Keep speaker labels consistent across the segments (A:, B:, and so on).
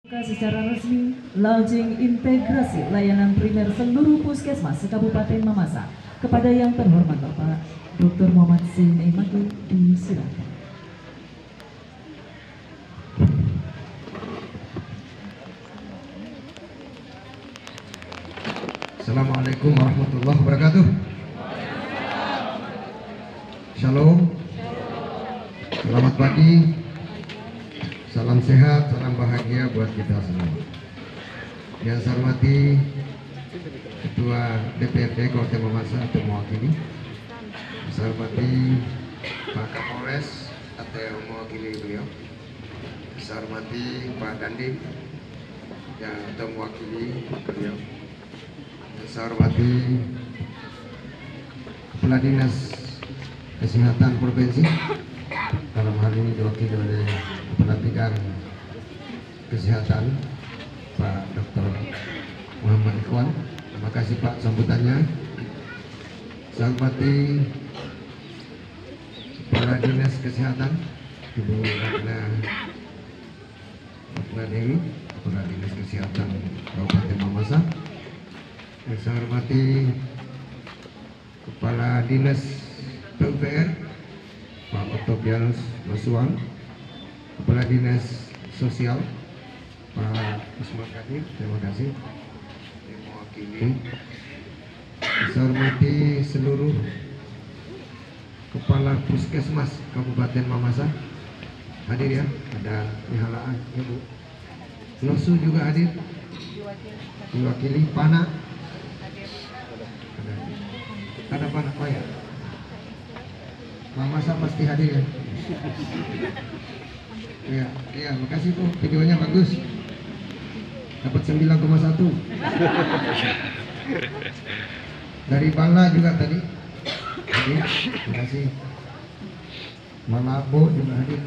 A: Secara resmi, launching integrasi layanan primer seluruh puskesmas se-Kabupaten Mamasa kepada yang terhormat Bapak Dr. Muhammad Zain Maki disilakan.
B: Assalamualaikum warahmatullahi wabarakatuh. Shalom. Selamat pagi. Salam sehat, salam bahagia buat kita semua. Yang saya hormati Ketua DPRD Kabupaten Mamasa atau mewakili. Saya hormati Pak Kapolres atau mewakili beliau. Saya hormati Pak Dandim yang atau mewakili beliau. Saya hormati Kepala Dinas Kesehatan Provinsi, dalam hal ini diwakili oleh Kepala Bidang Kesehatan Pak Dr. Muhammad Ikhwan. Terima kasih Pak sambutannya. Saya hormati Kepala Dinas Kesehatan Ibu Ratna Dewi, Kepala Dinas Kesehatan Kabupaten Mamasa. Yang saya hormati Kepala Dinas PUPR Pak Octavianus Masuang, Kepala Dinas Sosial Pak Usman Kadir, terima kasih yang mewakili. Saya hormati seluruh Kepala Puskesmas Kabupaten Mamasa hadir ya, ada Nihalaan Ibu Nosu juga hadir, diwakili Pana. Ada Pana apa ya? Mamasa pasti hadir ya. Iya, makasih Bu, videonya bagus. Dapat 9,1. Dari Bangla juga tadi. Hadir, terima kasih. Malabo juga hadir.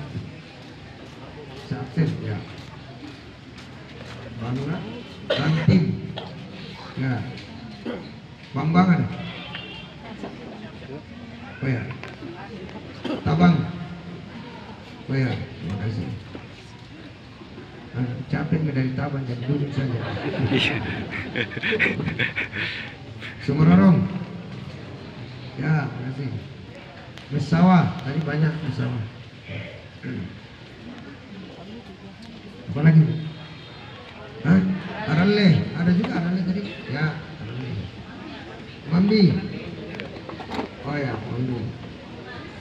B: Sukses ya. Bangla, Bantim. Ya. Bambangan. Oh ya. Tabang. Oh ya, terima kasih. Capek nggak dari Tabang, jadi duduk saja. Sumerorong. Ya, terima kasih. Mesawa, tadi banyak Mesawa. Apa lagi? Hah? Arale, ada juga Arale tadi. Ya, Arale. Mambi. Oh ya, Mambi.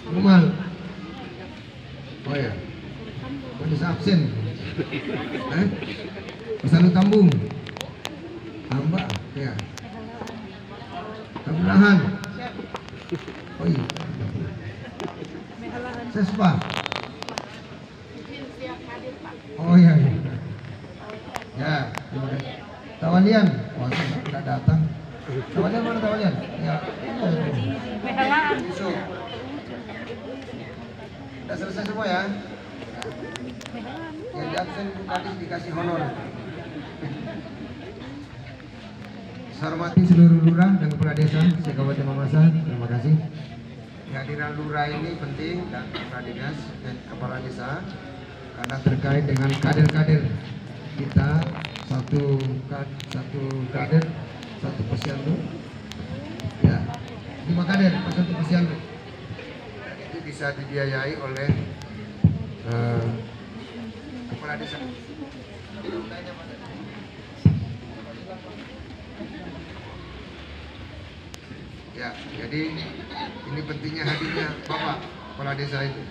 B: Umal. Oh ya, kondisi absen. Pesan Tambung. Hamba, ya. Kebelahan. Oh iya. Sespa. Oh iya. Ya, terima kasih. Tawalian, wah sudah datang. Tawalian mana Tawalian? Ya. Sudah selesai semua ya. Yang di absen Bu Kadis dikasih honor. Saya hormati seluruh lurah dan kepala desa se-Kabupaten Mamasa. Terima kasih. Kehadiran lurah ini penting dan kepala dinas dan kepala desa karena terkait dengan kader-kader kita, satu kader, satu posyandu. Ya, 5 kader, satu posyandu. Itu bisa dibiayai oleh kepala desa. Ya, jadi ini pentingnya hadirnya Bapak kepala desa itu.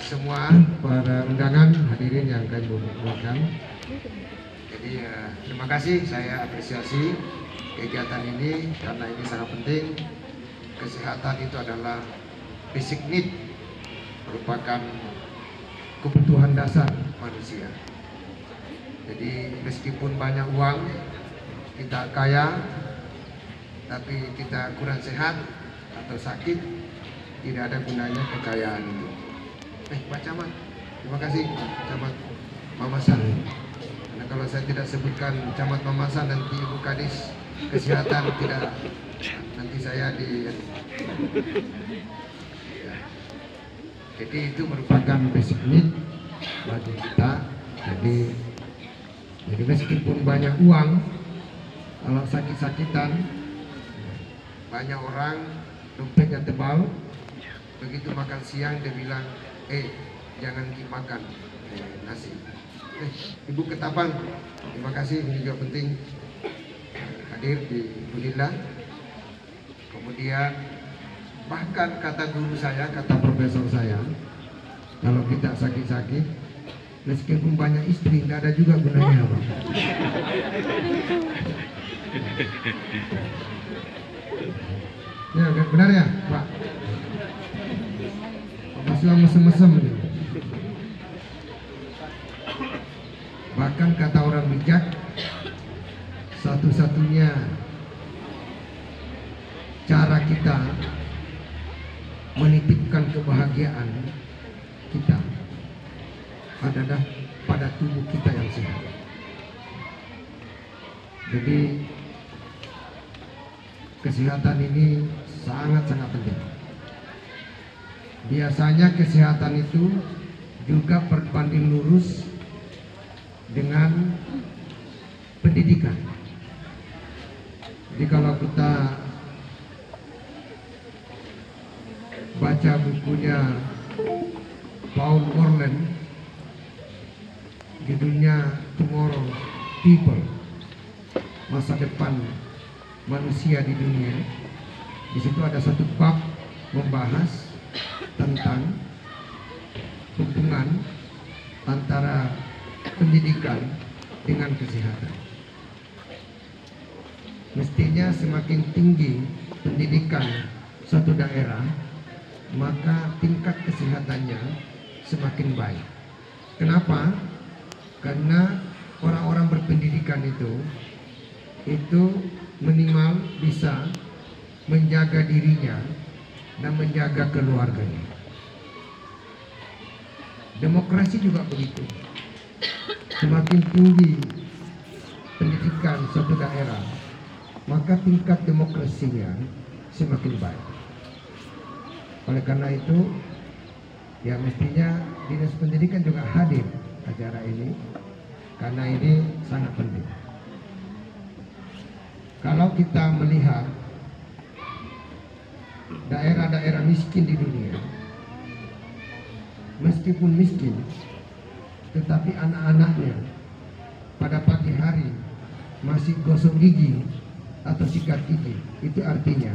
B: Semua para undangan hadirin yang kami buatkan. Jadi terima kasih, saya apresiasi kegiatan ini karena ini sangat penting. Kesehatan itu adalah basic need, merupakan kebutuhan dasar manusia. Jadi meskipun banyak uang, kita kaya, tapi kita kurang sehat atau sakit, tidak ada gunanya kekayaan itu. Pak Camat, terima kasih Camat Mamasan. Karena kalau saya tidak sebutkan Camat Mamasan, nanti Ibu Kadis Kesehatan tidak, nanti saya di. Ya. Jadi itu merupakan basic need bagi kita. Jadi meskipun banyak uang, kalau sakit-sakitan, banyak orang dompetnya tebal, begitu makan siang dia bilang, jangan makan nasi. Ibu Ketapang, terima kasih, ini juga penting hadir di Budillah. Kemudian bahkan kata guru saya, kata profesor saya, kalau kita sakit-sakit, meskipun banyak istri, nggak ada juga gunanya, Pak. Ya, benar ya, Pak? Masih mesem-mesem ini. Bahkan kata orang bijak, satu-satunya cara kita menitipkan kebahagiaan kita adalah pada tubuh kita yang sehat. Jadi kesehatan ini sangat-sangat penting. Biasanya kesehatan itu juga berbanding lurus dengan pendidikan. Jadi kalau kita baca bukunya Paul Orland, judulnya Tomorrow People, masa depan manusia di dunia. Di situ ada satu bab membahas tentang hubungan antara pendidikan dengan kesehatan. Mestinya semakin tinggi pendidikan suatu daerah, maka tingkat kesehatannya semakin baik. Kenapa? Karena orang-orang berpendidikan itu minimal bisa menjaga dirinya dan menjaga keluarganya. Demokrasi juga begitu. Semakin tinggi pendidikan suatu daerah, maka tingkat demokrasinya semakin baik. Oleh karena itu, ya mestinya Dinas Pendidikan juga hadir acara ini, karena ini sangat penting. Kalau kita melihat daerah-daerah miskin di dunia, meskipun miskin, tetapi anak-anaknya pada pagi hari masih gosok gigi atau sikat gigi, itu artinya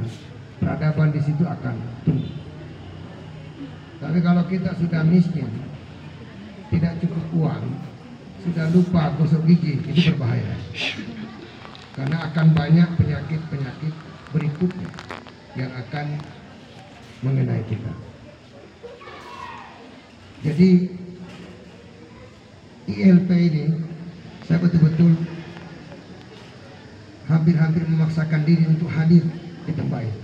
B: peradaban di situ akan tumbuh. Tapi kalau kita sudah miskin, tidak cukup uang, sudah lupa gosok gigi, itu berbahaya. Karena akan banyak penyakit-penyakit berikutnya yang akan mengenai kita. Jadi ILP ini saya betul-betul hampir-hampir memaksakan diri untuk hadir di tempat ini.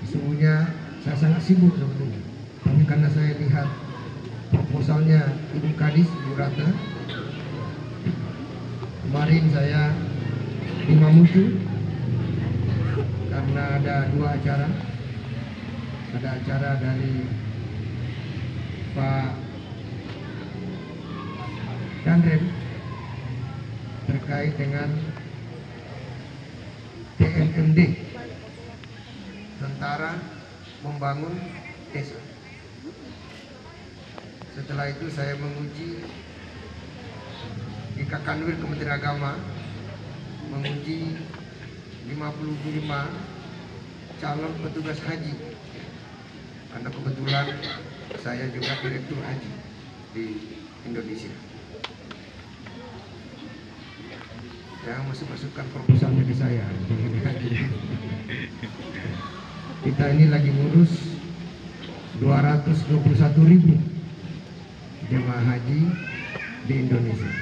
B: Sesungguhnya saya sangat sibuk sebetulnya, tapi karena saya lihat proposalnya Ibu Kadis, Ibu Ratna, kemarin saya di Mamuju karena ada dua acara. Ada acara dari Pak Chandren terkait dengan TNMD, Tentara Membangun Desa. Setelah itu saya menguji di Kakanwil Kementerian Agama, menguji 55 calon petugas haji, karena kebetulan saya juga direktur haji di Indonesia. Jangan masuk-masukkan proposalnya ke saya. Kita ini lagi ngurus 221.000 jemaah haji di Indonesia.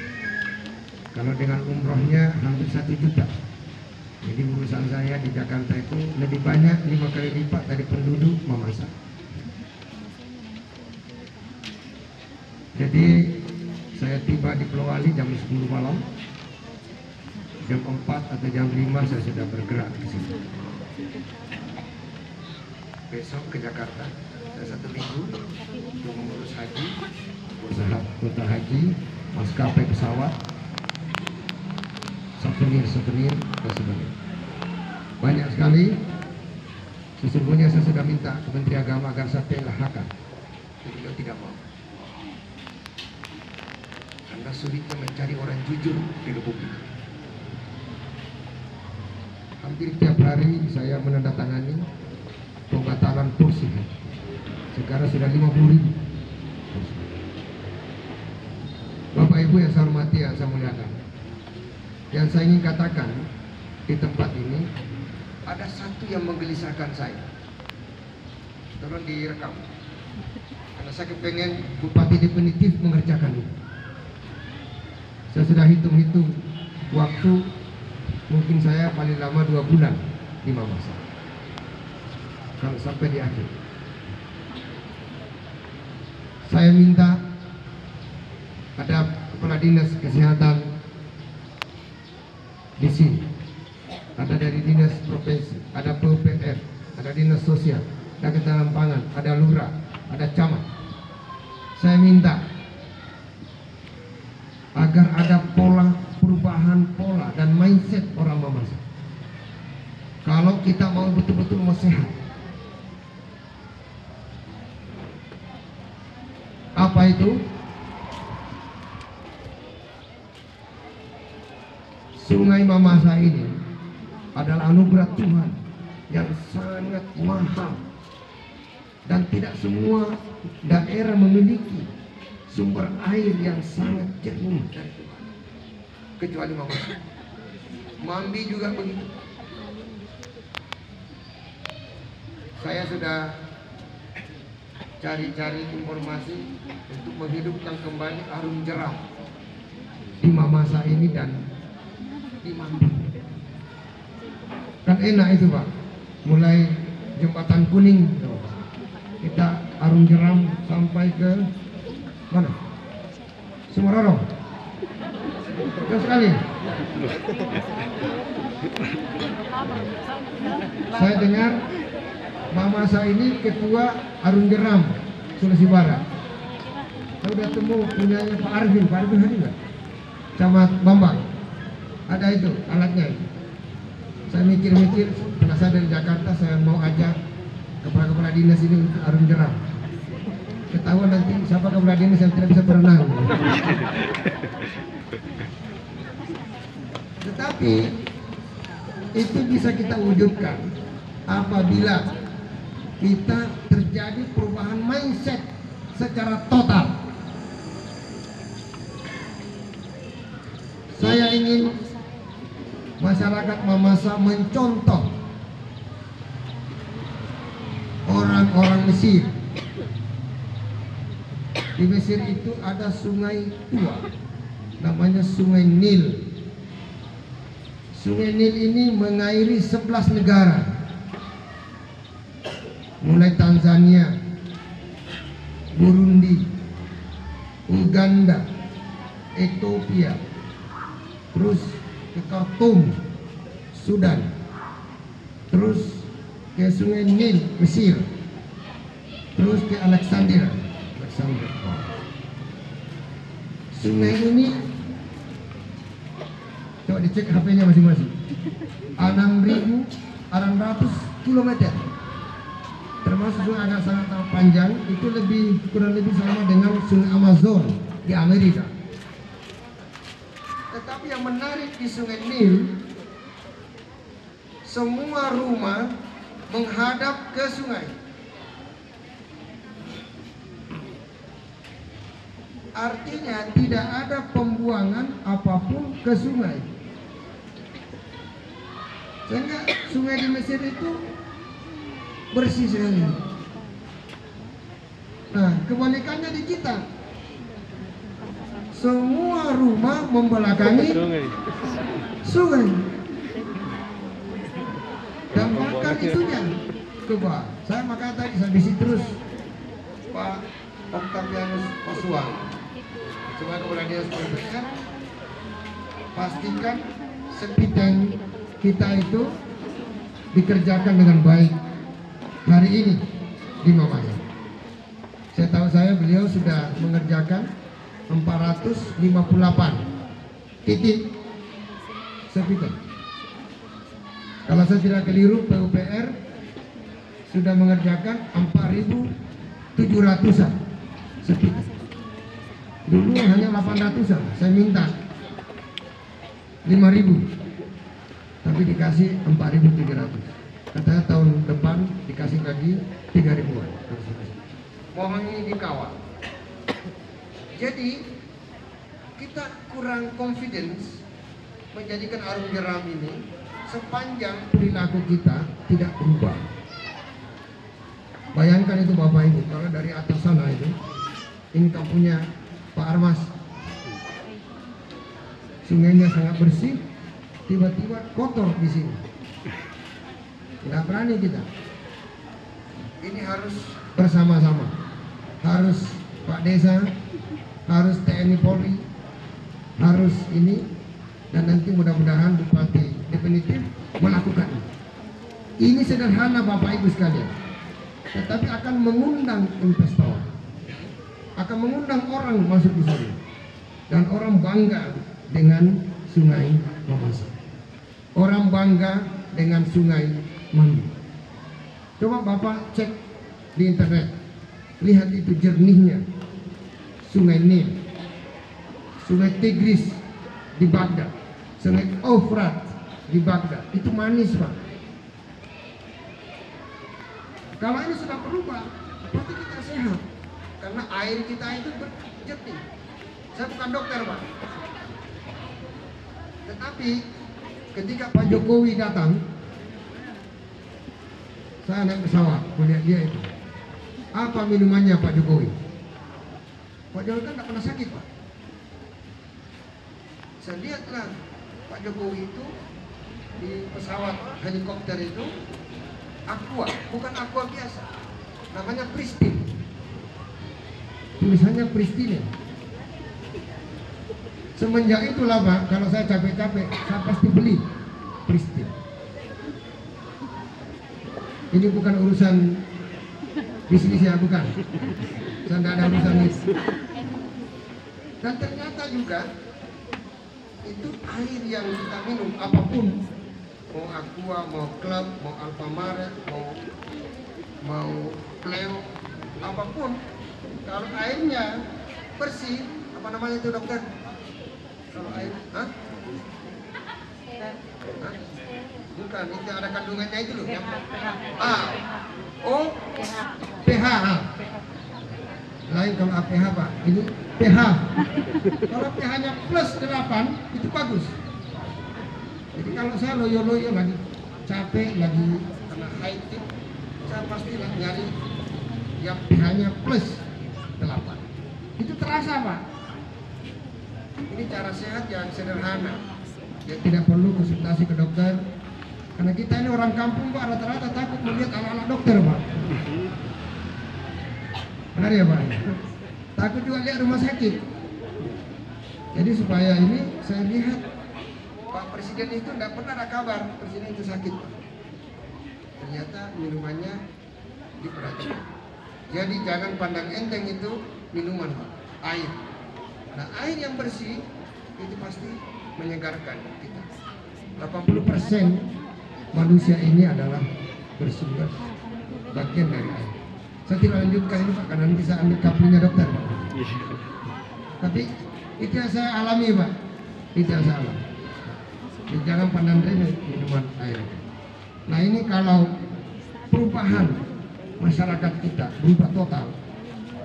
B: Kalau dengan umrohnya hampir 1 juta. Jadi urusan saya di Jakarta itu lebih banyak 5 kali lipat dari penduduk Mamasa. Jadi saya tiba di Pulau Wali jam 10 malam. Jam 4 atau jam 5 saya sudah bergerak ke sini. Besok ke Jakarta, saya 1 minggu untuk mengurus haji. usaha kota haji, maskapai pesawat, souvenir dan sebagainya. Banyak sekali. Sesungguhnya saya sudah minta ke Menteri Agama agar saya PLHK, tapi beliau tidak mau. Karena sulitnya mencari orang jujur di Republik. Hampir tiap hari saya menandatangani pembatalan kursi. Sekarang sudah 50.000. Bapak Ibu yang saya hormati, yang saya muliakan, yang saya ingin katakan di tempat ini, ada satu yang menggelisahkan saya. Tolong direkam, karena saya kepengen Bupati definitif mengerjakan itu. Saya sudah hitung-hitung waktu, mungkin saya paling lama 2 bulan di Mamasa, kalau sampai di akhir. Saya minta ada kepala dinas kesehatan di sini, ada dari dinas provinsi, ada PUPR, ada dinas sosial, ada ketahanan pangan, ada lurah, ada camat. Saya minta agar ada perubahan pola dan mindset orang Mamasa. Kalau kita mau betul-betul mau sehat, apa itu? Sungai Mamasa ini adalah anugerah Tuhan yang sangat mahal, dan tidak semua daerah memiliki sumber air yang sangat jernih dari Tuhan, kecuali Mamasa. Mambi juga begitu. Saya sudah cari-cari informasi untuk menghidupkan kembali Arung Jeram di Mamasa ini dan di Mambi. Kan enak itu Pak, mulai Jembatan Kuning kita Arung Jeram sampai ke mana? Sumaroro. Jauh sekali. Saya dengar Mamasa ini ketua Arung Jeram Sulawesi Barat. Saya udah temu punyanya Pak Arvin hari nggak? Camat Bambang. Ada itu alatnya itu. Saya mikir-mikir, karena saya dari Jakarta, saya mau ajak kepala-kepala dinas ini untuk Arung Jeram. Ketahuan nanti siapa kepala dinas yang tidak bisa berenang. Tetapi itu bisa kita wujudkan apabila kita terjadi perubahan mindset secara total. Saya ingin masyarakat Mamasa mencontoh orang-orang Mesir. Di Mesir itu ada sungai tua, namanya Sungai Nil. Sungai Nil ini mengairi 11 negara, mulai Tanzania, Burundi, Uganda, Ethiopia, terus ke Khartoum, Sudan, terus ke Sungai Nil, Mesir, terus ke Alexandria. Sungai ini, coba dicek HP-nya masing-masing, 6.600 km, termasuk sungai agak sangat panjang, itu kurang lebih sama dengan Sungai Amazon di Amerika. Tetapi yang menarik di Sungai Nil, semua rumah menghadap ke sungai. Artinya tidak ada pembuangan apapun ke sungai. Sehingga sungai di Mesir itu bersih sekali. Nah, kebalikannya di kita. Semua rumah membelakangi sungai. Dan bahkan itunya coba, saya makanya tadi saya bisi terus Pak Octavianus Pasuang, coba kepada dia PUPR, pastikan sepiteng kita itu dikerjakan dengan baik hari ini di Mamasa. saya beliau sudah mengerjakan 458 titik speaker. Kalau saya tidak keliru, PUPR sudah mengerjakan 4.700-an speaker. Dulu hanya 800-an, saya minta 5.000, tapi dikasih 4.700. Katanya tahun depan dikasih lagi 3.000-an. Mohon ini dikawal. Jadi kita kurang confidence menjadikan Arung Jeram ini sepanjang perilaku kita tidak berubah. Bayangkan itu Bapak Ibu, kalau dari atas sana itu, ini kampungnya Pak Armas, sungainya sangat bersih, tiba-tiba kotor di sini. Nggak berani kita. Ini harus bersama-sama, harus Pak Desa, harus TNI Polri, harus ini, dan nanti mudah-mudahan Bupati definitif melakukan ini. Sederhana Bapak Ibu sekalian, tetapi akan mengundang investor, akan mengundang orang masuk di sini, dan orang bangga dengan Sungai Mamasa, orang bangga dengan Sungai Mambi. Coba Bapak cek di internet, lihat itu jernihnya Sungai Nil, Sungai Tigris di Baghdad, Sungai Eufrat di Baghdad, itu manis Pak. Kalau ini sudah berubah, berarti kita sehat, karena air kita itu jernih. Saya bukan dokter Pak, tetapi ketika Pak Jokowi datang, saya naik pesawat, melihat dia itu. Apa minumannya Pak Jokowi? Pak Jokowi kan tidak pernah sakit Pak. Saya lihatlah Pak Jokowi itu di pesawat helikopter itu aqua, bukan aqua biasa, namanya Pristine. Tulisannya Pristine. Semenjak itulah Pak, kalau saya capek-capek, saya pasti beli Pristine. Ini bukan urusan bisnis ya, bukan. Saya tidak ada urusan itu. Dan ternyata juga itu air yang kita minum, apapun, mau aqua, mau club, mau Alfamaret, mau Cleo, apapun, kalau airnya bersih, apa namanya itu dokter? Kalau air, bukan, itu ada kandungannya itu loh. pH. Lain kalau APH Pak, ini pH. Kalau pH-nya plus 8 itu bagus. Jadi kalau saya loyo-loyo lagi capek, lagi karena high tip, saya pasti nyari yang pH-nya plus 8. Itu terasa Pak. Ini cara sehat yang sederhana. Ya, tidak perlu konsultasi ke dokter. Karena kita ini orang kampung Pak, rata-rata takut melihat anak-anak dokter Pak. Benar ya Pak? Takut juga lihat rumah sakit. Jadi supaya ini saya lihat Pak Presiden itu tidak pernah ada kabar Presiden itu sakit Pak. Ternyata minumannya diperhatikan. Jadi jangan pandang enteng itu minuman Pak, air. Nah air yang bersih itu pasti menyegarkan kita. 80% manusia ini adalah bersumber bagian dari air. Saya tidak lanjutkan ini Pak, karena nanti saya ambil kaplingnya dokter Pak. Tapi itu yang saya alami Pak, itu yang saya alami. Jadi, jangan pandang remeh minuman air. Nah ini kalau perubahan masyarakat kita berubah total,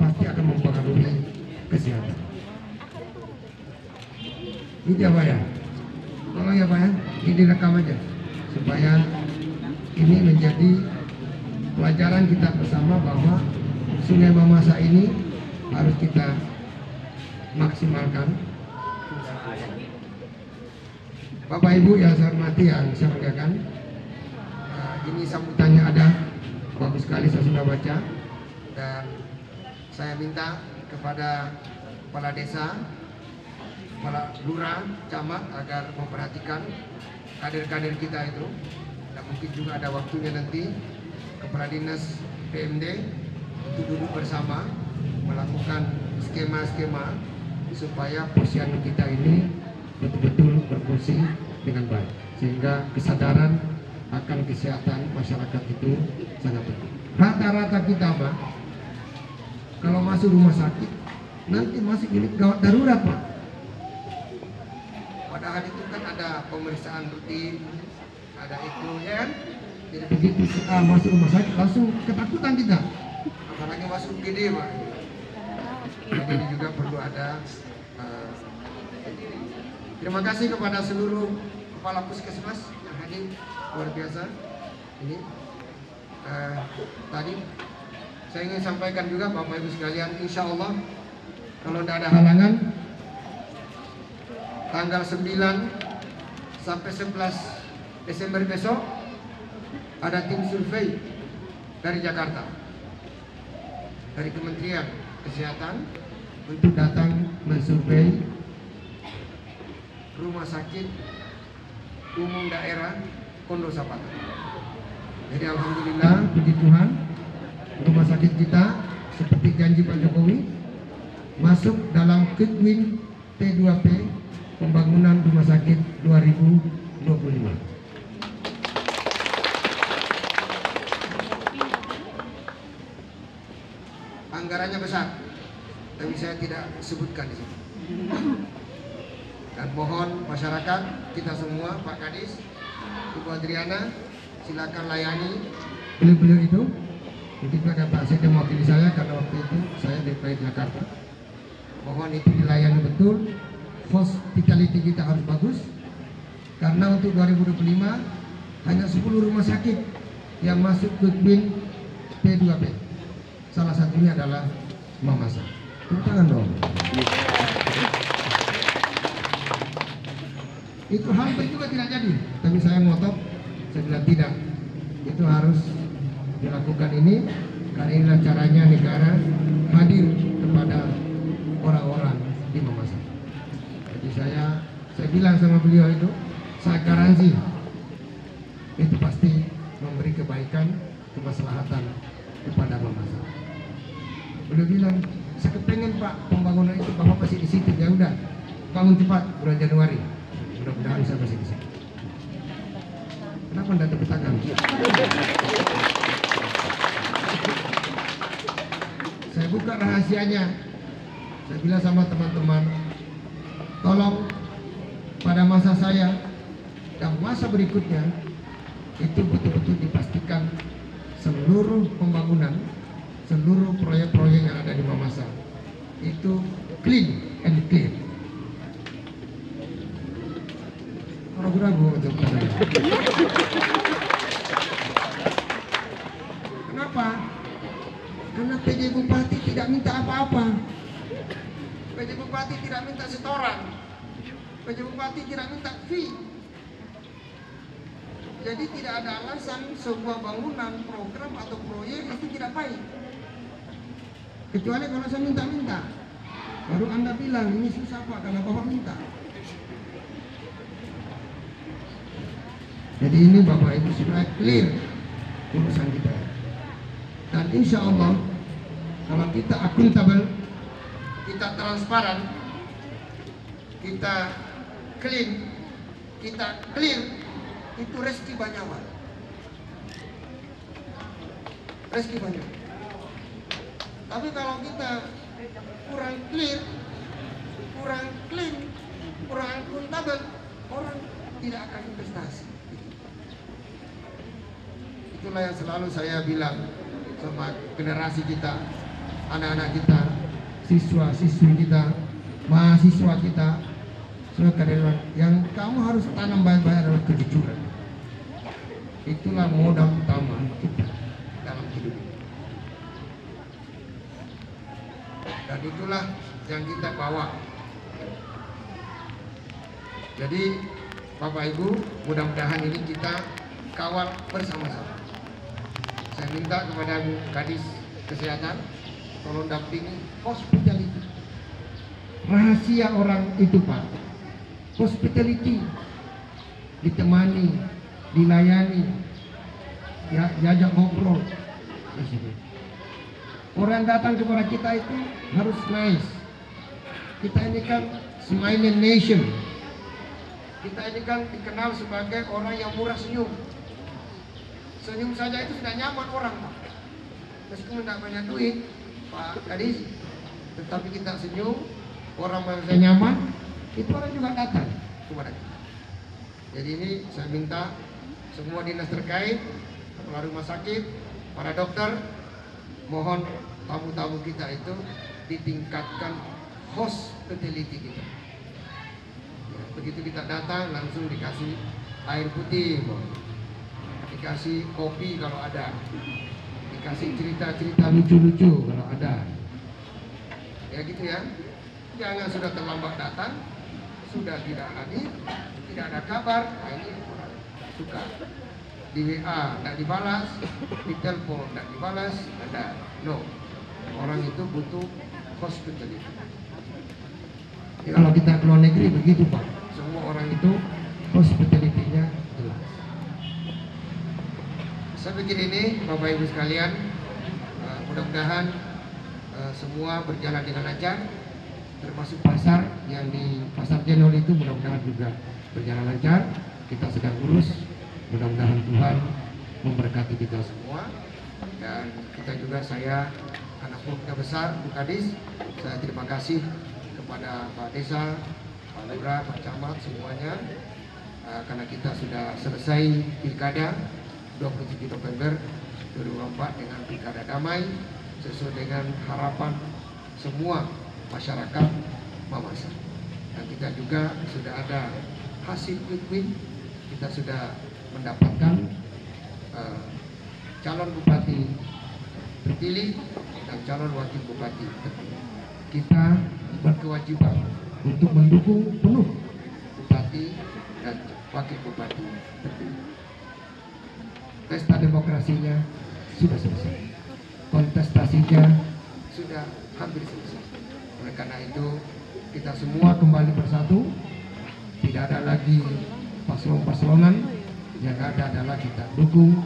B: pasti akan mempengaruhi kesehatan. Itu ya Pak ya. Tolong ya Pak ya, ini direkam aja supaya ini menjadi pelajaran kita bersama bahwa Sungai Mamasa ini harus kita maksimalkan. Bapak Ibu yang saya hormati, yang saya muliakan, ini sambutannya ada, bagus sekali saya sudah baca, dan saya minta kepada kepala desa, kepala lurah, camat agar memperhatikan kader-kader kita itu. Dan mungkin juga ada waktunya nanti kepala dinas PMD untuk duduk bersama melakukan skema-skema supaya posyandu kita ini betul-betul berfungsi dengan baik, sehingga kesadaran akan kesehatan masyarakat itu sangat penting. Rata-rata kita Pak, kalau masuk rumah sakit nanti masuk unit gawat darurat Pak. Padahal itu kan ada pemeriksaan rutin, ada itu ya kan. Jadi begitu masuk rumah sakit langsung ketakutan kita, apalagi masuk gede Pak. Jadi ini juga perlu ada. Terima kasih kepada seluruh kepala puskesmas yang hadir, luar biasa. Ini tadi saya ingin sampaikan juga Bapak Ibu sekalian, insya Allah kalau tidak ada halangan, tanggal 9 sampai 11 Desember besok ada tim survei dari Jakarta, dari Kementerian Kesehatan, untuk datang mensurvei rumah sakit umum daerah Pondok Sapatan. Jadi alhamdulillah, puji Tuhan, rumah sakit kita seperti janji Pak Jokowi masuk dalam Quick-Win T2P pembangunan rumah sakit 2025. Anggarannya besar, tapi saya tidak sebutkan di sini. Dan mohon masyarakat kita semua, Pak Kadis, Ibu Adriana, silakan layani beliau-beliau itu. Begitu ada Pak Sede mewakili saya karena waktu itu saya dari Jakarta. Mohon itu dilayani betul. Hospitality kita harus bagus, karena untuk 2025 hanya 10 rumah sakit yang masuk ke BIN P2P. Salah satunya adalah Mamasa. Tepuk tangan dong. Itu hampir juga tidak jadi, tapi saya ngotot, saya bilang tidak, itu harus dilakukan ini, karena inilah caranya negara hadir kepada orang-orang di Mamasa. Jadi saya bilang sama beliau itu, saya garansi itu pasti memberi kebaikan, kemaslahatan kepada Mamasa. Beliau bilang, saya kepengen Pak pembangunan itu, Bapak masih di situ, ya udah bangun cepat bulan Januari. Mudah-mudahan saya masih di sini. Kenapa tidak tepuk tangan? Saya buka rahasianya. Saya bilang sama teman-teman, tolong pada masa saya dan masa berikutnya itu betul-betul dipastikan seluruh pembangunan, seluruh proyek-proyek yang ada di Mamasa itu clean and clear. Ragu-ragu untuk kenapa? Karena PJ Bupati tidak minta apa-apa. PJ Bupati tidak minta setoran. PJ Bupati tidak minta fee. Jadi tidak ada alasan sebuah bangunan, program atau proyek itu tidak baik. Kecuali kalau saya minta-minta, baru Anda bilang ini susah Pak karena Bapak minta. Jadi ini Bapak Ibu sudah clear urusan kita. Dan insya Allah kalau kita akuntabel, kita transparan, kita clean, kita clear, itu rezeki banyak Pak. Rezeki banyak. Tapi kalau kita kurang clear, kurang clean, kurang akuntabel, orang tidak akan investasi. Itulah yang selalu saya bilang sama generasi kita, anak-anak kita, siswa-siswi kita, mahasiswa kita, semua karyawan, yang kamu harus tanam baik-baik adalah kejujuran. Itulah modal utama kita dalam hidup ini. Dan itulah yang kita bawa. Jadi Bapak Ibu, mudah-mudahan ini kita kawal bersama-sama. Saya minta kepada Bu Kadis Kesehatan, tolong dampingi hospitality. Rahasia orang itu Pak, hospitality, ditemani, dilayani, ya, diajak ngobrol. orang datang kepada kita itu harus nice. Kita ini kan smiling nation. Kita ini kan dikenal sebagai orang yang murah senyum. Senyum saja itu sudah nyaman orang, Pak. Meskipun tidak banyak duit, Pak Kadis, tetapi kita senyum, orang merasa nyaman, itu orang juga datang kepada kita. Jadi ini saya minta semua dinas terkait, kepala rumah sakit, para dokter, mohon tamu-tamu kita itu ditingkatkan hospitality kita. Ya, begitu kita datang langsung dikasih air putih, dikasih kopi kalau ada, dikasih cerita-cerita lucu-lucu kalau ada. Ya gitu ya. Jangan sudah terlambat datang, sudah tidak hadir, tidak ada kabar. Nah, ini orang suka. Di WA tidak dibalas, di telepon tidak dibalas, ada. No. Orang itu butuh hospitality. Ya, kalau kita ke luar negeri begitu, Pak. Semua orang itu hospitality-nya jelas. Saya pikir ini Bapak Ibu sekalian, mudah-mudahan semua berjalan dengan lancar, termasuk pasar yang di Pasar Jenol itu mudah-mudahan juga berjalan lancar. Kita sedang urus, mudah-mudahan Tuhan memberkati kita semua. Dan kita juga, saya anak buah besar Bu Kadis, saya terima kasih kepada Pak Desa, Pak Lurah, Pak Camat semuanya, karena kita sudah selesai pilkada 27 November 2024 dengan pilkada damai sesuai dengan harapan semua masyarakat Mamasa. Dan kita juga sudah ada hasil quick win, kita sudah mendapatkan calon bupati terpilih dan calon wakil bupati terpilih. Kita berkewajiban untuk mendukung penuh bupati dan wakil bupati terpilih. Pesta demokrasinya sudah selesai, kontestasinya sudah hampir selesai. Oleh karena itu kita semua kembali bersatu, tidak ada lagi paslon-paslonan, yang ada adalah kita dukung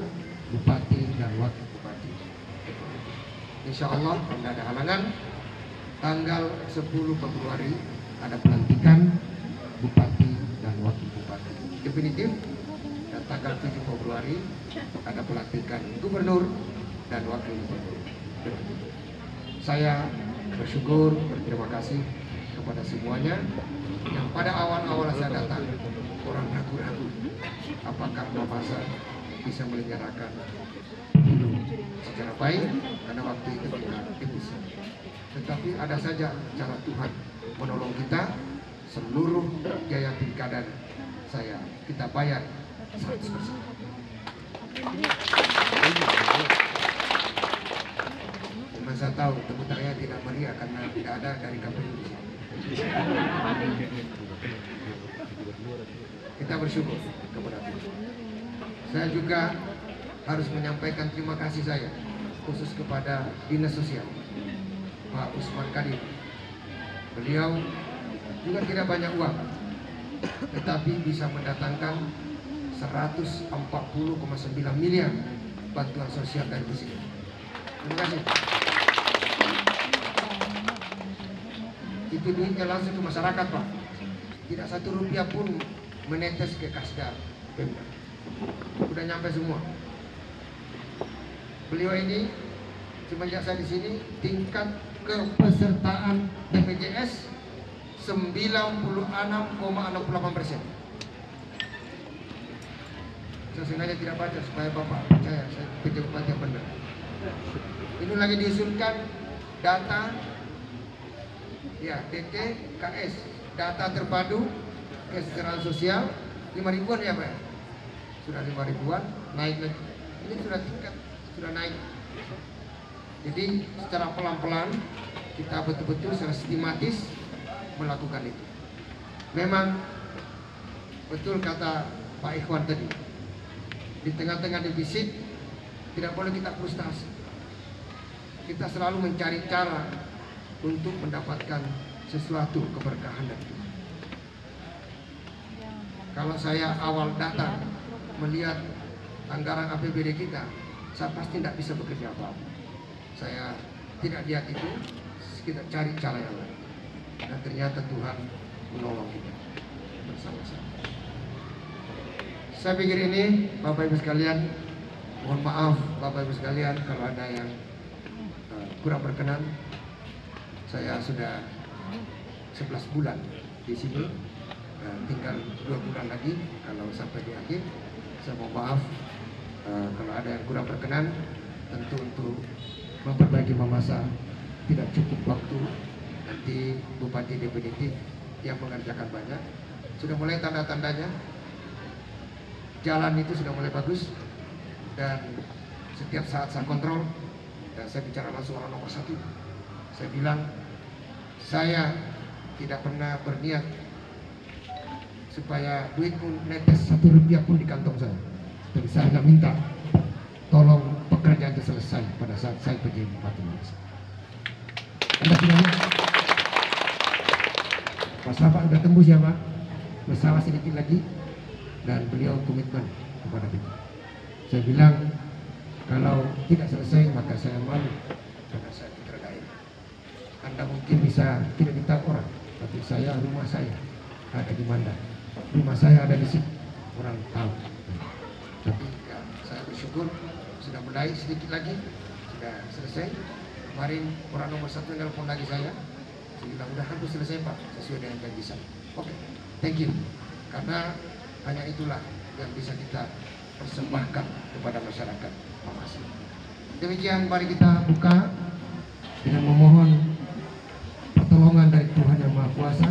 B: bupati dan wakil bupati. Insya Allah tidak ada halangan, tanggal 10 Februari ada pelantikan bupati dan wakil bupati definitif, dan tanggal 7 Februari ada pelantikan gubernur dan wakil gubernur definitif. Saya bersyukur, berterima kasih kepada semuanya yang pada awal-awal saya datang orang ragu-ragu apakah Mamasa bisa menyelenggarakan pemilu secara baik, karena waktu itu kita defisit. Tetapi ada saja cara Tuhan menolong kita. Seluruh biaya pilkada kita bayar 100%. Cuma saya tahu tepuk tangannya tidak meriah karena tidak ada dari KPU di sini. Kita bersyukur kepada Tuhan. Saya juga harus menyampaikan terima kasih saya khusus kepada Dinas Sosial Pak Usman Kadir. Beliau juga tidak banyak uang, tetapi bisa mendatangkan 140,9 miliar bantuan sosial dari sini. Terima kasih. Itu duitnya langsung ke masyarakat, Pak. Tidak satu rupiah pun menetes ke kasda Pemda. Sudah nyampe semua. Beliau ini semenjak saya di sini tingkat kepesertaan BPJS 96,68%. Saya sengaja tidak baca supaya Bapak percaya saya pejabat yang benar. Ini lagi diusulkan data ya DTKS, data terpadu kesejahteraan sosial 5 ribuan ya Pak. Sudah 5 ribuan, naik lagi. Ini sudah tingkat, sudah naik. Jadi secara pelan-pelan kita betul-betul secara sistematis melakukan itu. Memang betul kata Pak Ikhwan tadi, di tengah-tengah defisit tidak boleh kita frustasi. Kita selalu mencari cara untuk mendapatkan sesuatu keberkahan dari Tuhan. Kalau saya awal datang melihat anggaran APBD kita, saya pasti tidak bisa bekerja apa-apa. Saya tidak lihat itu, kita cari cara yang lain. Dan ternyata Tuhan menolong kita bersama-sama. Saya pikir ini, Bapak Ibu sekalian, mohon maaf Bapak Ibu sekalian kalau ada yang kurang berkenan. Saya sudah 11 bulan di sini, tinggal 2 bulan lagi kalau sampai di akhir. Saya mohon maaf kalau ada yang kurang berkenan. Tentu untuk memperbaiki Mamasa tidak cukup waktu. Nanti Bupati definitif yang mengerjakan banyak. Sudah mulai tanda-tandanya, jalan itu sudah mulai bagus, dan setiap saat saya kontrol, dan saya bicara langsung orang nomor 1. Saya bilang, saya tidak pernah berniat supaya duit pun netes 1 rupiah pun di kantong saya. Tapi saya nggak minta tolong pekerjaan itu selesai pada saat saya pergi Bupati Mamasa. Anda sudah lihat Mas Rafa sudah tembus ya Pak, bersama sedikit lagi, dan beliau komitmen kepada kita. Saya bilang kalau tidak selesai maka saya malu karena saya dikeredai. Anda mungkin bisa tidak minta orang, tapi saya, rumah saya ada di Mandar, rumah saya ada di sini, orang tahu. Tapi ya, saya bersyukur sudah mulai sedikit lagi, sudah selesai. Kemarin orang nomor 1 nelpon lagi saya bilang udah hampir selesai Pak, sesuai dengan janji saya. Oke, thank you. Karena hanya itulah yang bisa kita persembahkan kepada masyarakat Mamasa. Demikian, mari kita buka dengan memohon pertolongan dari Tuhan Yang Maha Kuasa.